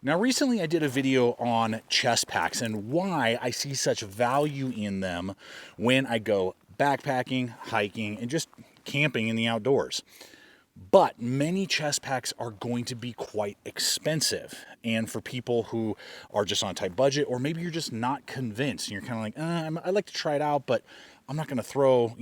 Now, recently I did a video on chest packs and why I see such value in them when I go backpacking, hiking, and just camping in the outdoors. But many chest packs are going to be quite expensive. And for people who are just on a tight budget, or maybe you're just not convinced, and you're kind of like, I'd like to try it out, but I'm not going to throw,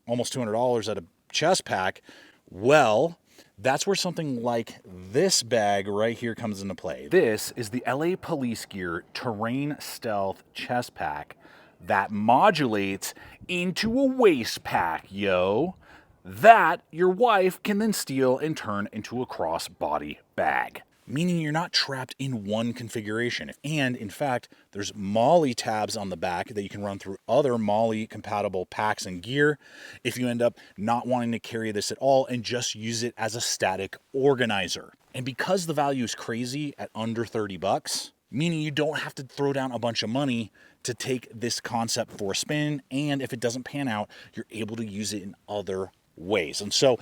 almost $200 at a chest pack. Well, that's where something like this bag right here comes into play. This is the LA Police Gear Terrain Stealth Chest Pack that modulates into a waist pack, yo. That your wife can then steal and turn into a crossbody bag. Meaning you're not trapped in one configuration. And in fact, there's Molle tabs on the back that you can run through other Molle compatible packs and gear if you end up not wanting to carry this at all and just use it as a static organizer. And because the value is crazy at under 30 bucks, meaning you don't have to throw down a bunch of money to take this concept for a spin, and if it doesn't pan out, you're able to use it in other ways. And so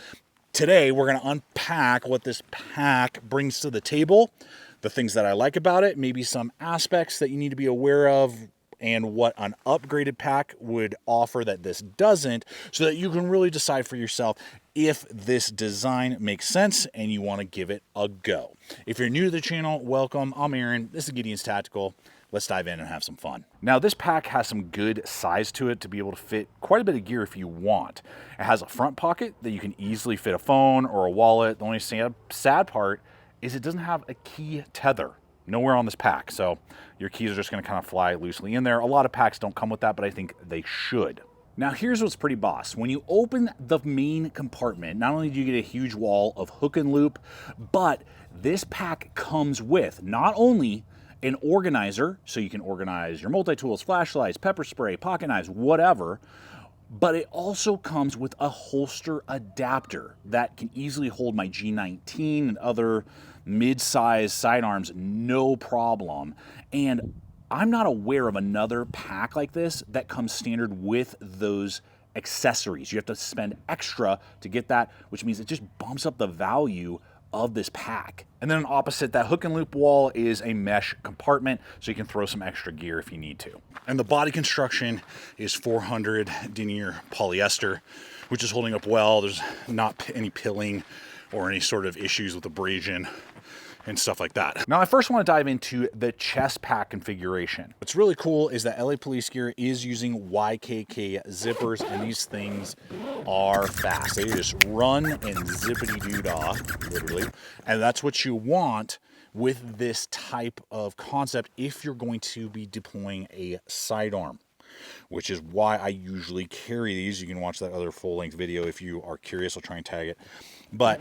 today we're going to unpack what this pack brings to the table, the things that I like about it, maybe some aspects that you need to be aware of, and what an upgraded pack would offer that this doesn't, so that you can really decide for yourself if this design makes sense and you want to give it a go. If you're new to the channel, welcome. I'm Aaron. This is Gideonstactical. Let's dive in and have some fun. Now, this pack has some good size to it to be able to fit quite a bit of gear if you want. It has a front pocket that you can easily fit a phone or a wallet. The only sad part is it doesn't have a key tether. Nowhere on this pack, so your keys are just going to kind of fly loosely in there. A lot of packs don't come with that, but I think they should. Now, here's what's pretty boss. When you open the main compartment, not only do you get a huge wall of hook and loop, but this pack comes with not only an organizer, so you can organize your multi-tools, flashlights, pepper spray, pocket knives, whatever, but it also comes with a holster adapter that can easily hold my G19 and other mid-size sidearms, no problem. And I'm not aware of another pack like this that comes standard with those accessories. You have to spend extra to get that, which means it just bumps up the value of this pack. And then opposite that hook and loop wall is a mesh compartment, so you can throw some extra gear if you need to. And the body construction is 400 denier polyester, which is holding up well. There's not any pilling or any sort of issues with abrasion and stuff like that. Now, I first want to dive into the chest pack configuration. What's really cool is that LA Police Gear is using YKK zippers, and these things are fast. They just run and zippity-doo-dah, literally. And that's what you want with this type of concept if you're going to be deploying a sidearm, which is why I usually carry these. You can watch that other full-length video if you are curious. I'll try and tag it. But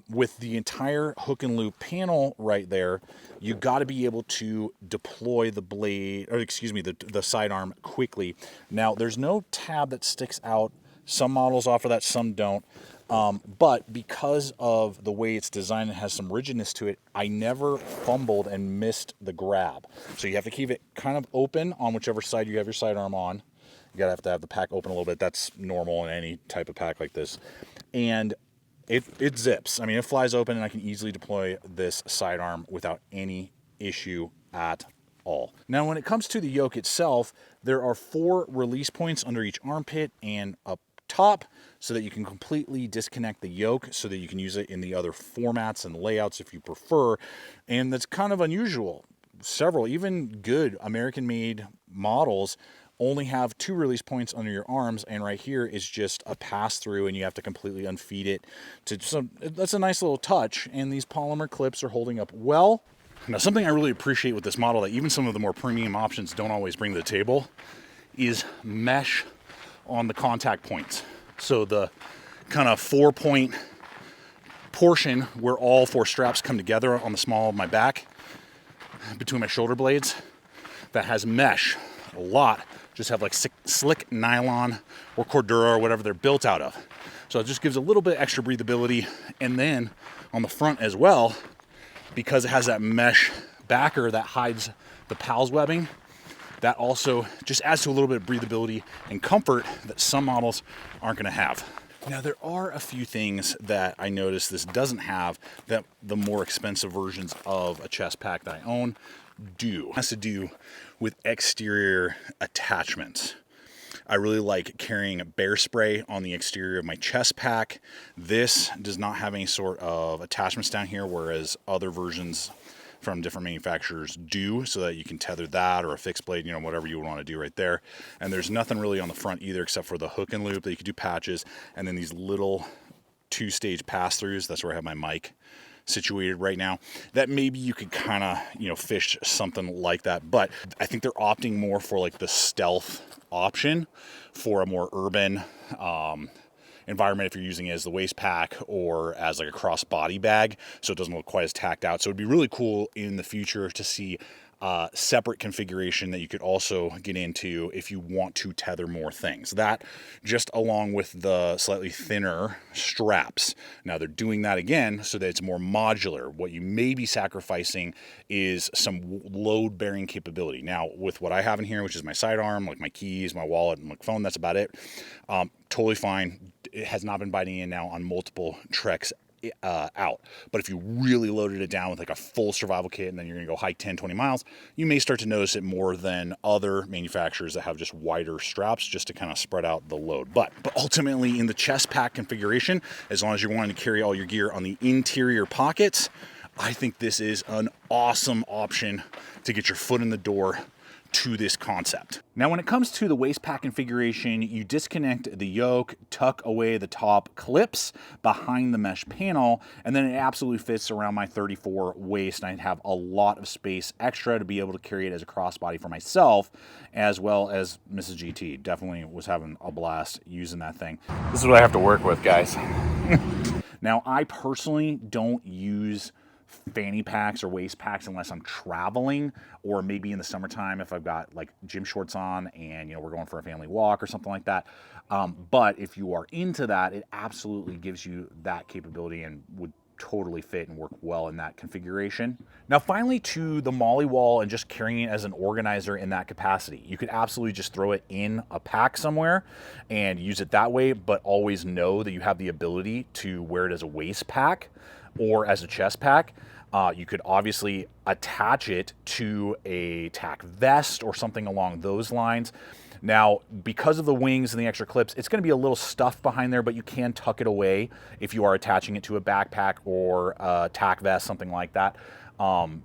with the entire hook and loop panel right there, you got to be able to deploy the blade, or excuse me, the sidearm quickly. Now, there's no tab that sticks out. Some models offer that, some don't. But because of the way it's designed, it has some rigidness to it, I never fumbled and missed the grab. So you have to keep it kind of open on whichever side you have your sidearm on. You gotta have to have the pack open a little bit. That's normal in any type of pack like this. And it zips. I mean, it flies open, and I can easily deploy this sidearm without any issue at all. Now, when it comes to the yoke itself, there are 4 release points under each armpit and up top, so that you can completely disconnect the yoke so that you can use it in the other formats and layouts if you prefer. And that's kind of unusual. Several, even good American-made models, only have 2 release points under your arms, and right here is just a pass-through, and you have to completely unfeed it. That's a nice little touch, and these polymer clips are holding up well. Now, something I really appreciate with this model that even some of the more premium options don't always bring to the table is mesh on the contact points. So the kind of 4-point portion where all 4 straps come together on the small of my back between my shoulder blades, that has mesh. A lot just have like slick nylon or Cordura or whatever they're built out of. So it just gives a little bit extra breathability. And then on the front as well, because it has that mesh backer that hides the PALS webbing, that also just adds to a little bit of breathability and comfort that some models aren't going to have. Now, there are a few things that I noticed this doesn't have that the more expensive versions of a chest pack that I own do. It has to do with exterior attachments. I really like carrying bear spray on the exterior of my chest pack. This does not have any sort of attachments down here, whereas other versions from different manufacturers do, so that you can tether that or a fixed blade, you know, whatever you want to do right there. And there's nothing really on the front either except for the hook and loop that you can do patches, and then these little 2-stage pass-throughs. That's where I have my mic situated right now, that maybe you could kind of, you know, fish something like that. But I think they're opting more for like the stealth option for a more urban environment if you're using it as the waist pack or as like a cross body bag, so it doesn't look quite as tacked out. So it'd be really cool in the future to see separate configuration that you could also get into if you want to tether more things. That just along with the slightly thinner straps. Now they're doing that again so that it's more modular. What you may be sacrificing is some load bearing capability. Now with what I have in here, which is my sidearm, like my keys, my wallet, and my phone, that's about it. Totally fine. It has not been biting in now on multiple treks out. But if you really loaded it down with like a full survival kit and then you're gonna go hike 10-20 miles, you may start to notice it more than other manufacturers that have just wider straps just to kind of spread out the load. But ultimately in the chest pack configuration, as long as you're wanting to carry all your gear on the interior pockets, I think this is an awesome option to get your foot in the door to this concept. Now, when it comes to the waist pack configuration, you disconnect the yoke, tuck away the top clips behind the mesh panel, and then it absolutely fits around my 34 waist, and I have a lot of space extra to be able to carry it as a crossbody for myself, as well as Mrs. GT. Definitely was having a blast using that thing. This is what I have to work with, guys. Now, I personally don't use fanny packs or waist packs unless I'm traveling, or maybe in the summertime if I've got like gym shorts on and, you know, we're going for a family walk or something like that. But if you are into that, it absolutely gives you that capability and would totally fit and work well in that configuration. Now finally, to the molly wall and just carrying it as an organizer in that capacity. You could absolutely just throw it in a pack somewhere and use it that way, but always know that you have the ability to wear it as a waist pack or as a chest pack. You could obviously attach it to a tack vest or something along those lines. Now, because of the wings and the extra clips, it's going to be a little stuffed behind there, but you can tuck it away if you are attaching it to a backpack or a tack vest, something like that.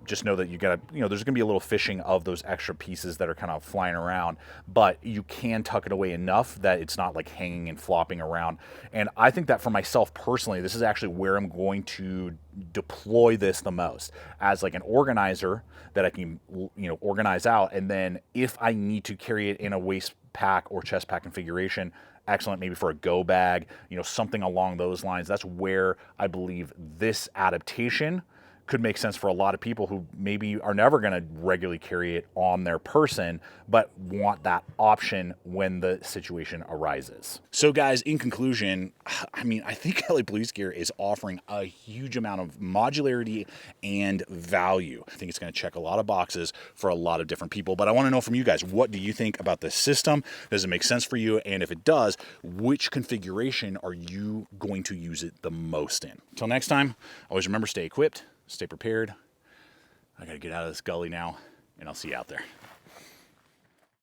Just know that you gotta, you know, there's gonna be a little fishing of those extra pieces that are kind of flying around, but you can tuck it away enough that it's not like hanging and flopping around. And I think that for myself personally, this is actually where I'm going to deploy this the most, as like an organizer that I can, you know, organize out. And then if I need to carry it in a waist pack or chest pack configuration, excellent, maybe for a go bag, you know, something along those lines. That's where I believe this adaptation could make sense for a lot of people who maybe are never going to regularly carry it on their person, but want that option when the situation arises. So guys, in conclusion, I mean, I think LA Police Gear is offering a huge amount of modularity and value. I think it's going to check a lot of boxes for a lot of different people, but I want to know from you guys, what do you think about this system? Does it make sense for you? And if it does, which configuration are you going to use it the most in? Until next time, always remember, stay equipped, stay prepared. I gotta get out of this gully now, and I'll see you out there.